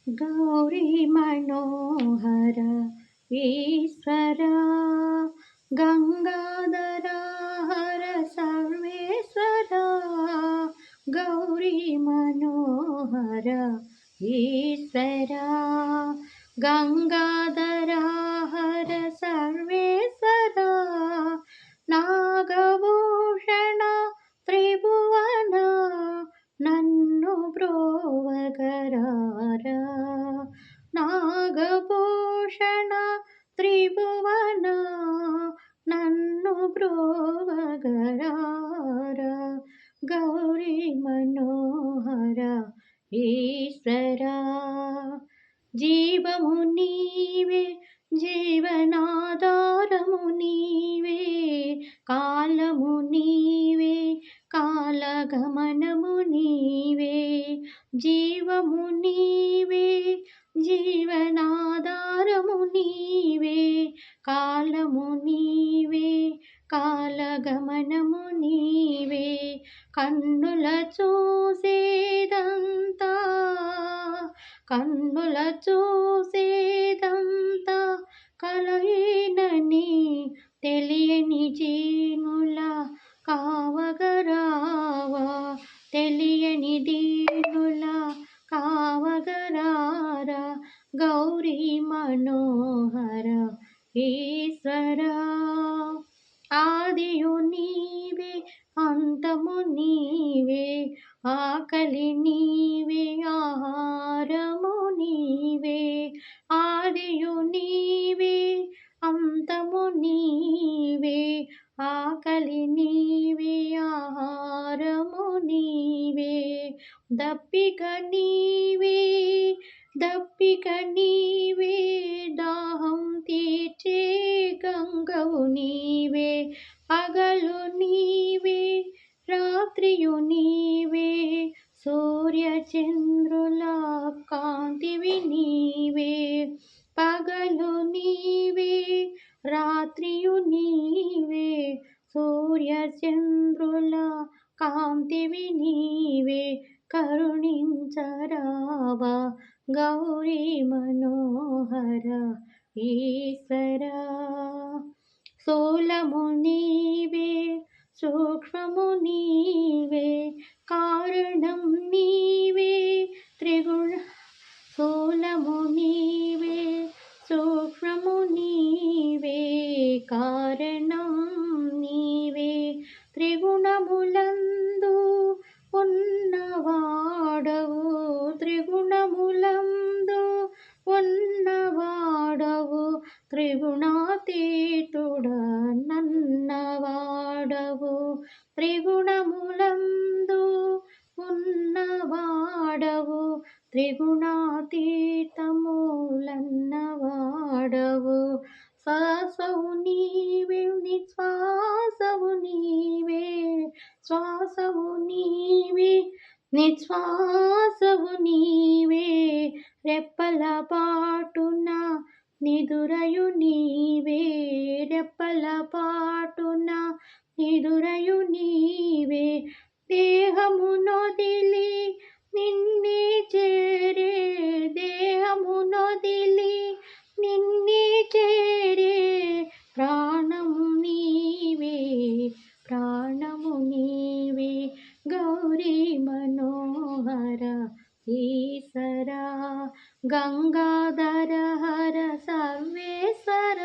गौरी मनोहर ईश्वरा गंगाधरा हर सर्वेश्वरा गौरी मनोहर ईश्वरा गंगाधरा हर सर्वेश्वरा नागभूषण त्रिभुवन नन्नु ब्रोवगरारा नागभूषण त्रिभुवन नन्नु ब्रोवगरारा गौरी मनोहर ईश्वरा जीवमु नीवे जीवनाधारमु नीवे कालमु नीवे कालगमनमु नीवे जीवमु नीवे जीवनाधारमु नीवे कालमु नीवे कालगमनमु नीवे కన్నుల చూసేదంతా కన్నుల చూసేదంతా కలయేనని తెలియని జీనుల కావగరావా తెలియని దీనుల కావగరారా గౌరీ మనోహర ఈశ్వరా ఆదియు నీవే అంతము నీవే ఆకలి నీవే ఆహారము నీవే ఆదియు నీవే అంతము నీవే ఆకలి నీవే ఆహారము నీవే దప్పిక నీవే దప్పిక నీవే దాహం తీర్చే గంగవు నీవే పగలు నీవే రాత్రియు నీవే సూర్య చంద్రుల కాంతివి నీవే పగలు నీవే రాత్రియు నీవే సూర్య చంద్రుల కాంతివి నీవే కరుణించరావా గౌరీ మనోహర ఈశ్వరా స్థూలము నీవే సూక్ష్మము నీవే కారణం నీవే త్రిగుణ స్థూలము నీవే సూక్ష్మము నీవే కారణం నీవే త్రిగుణములందు ఉన్నవాడవు త్రిగుణములందు ఉన్నవాడవు త్రిగుణాతీతుడ నన్నవాడవు త్రిగుణములందు ఉన్నవాడవు త్రిగుణాతీతములన్నవాడవు శ్వాసవు నీవే నిశ్వాసవు నీవే శ్వాసవు నీవే నిశ్వాసవు నీవే రెప్పల పాటున నిదురయు నీవే రెప్పల పాటున నిదురయు నీవే దేహము నొదిలి నిన్నే చేరే దేహము నొదిలి నిన్నే చేరే ప్రాణము నీవే ప్రాణము నీవే గౌరీ మనోహర ఈశ్వరా గంగాధర హర సర్వేశ్వర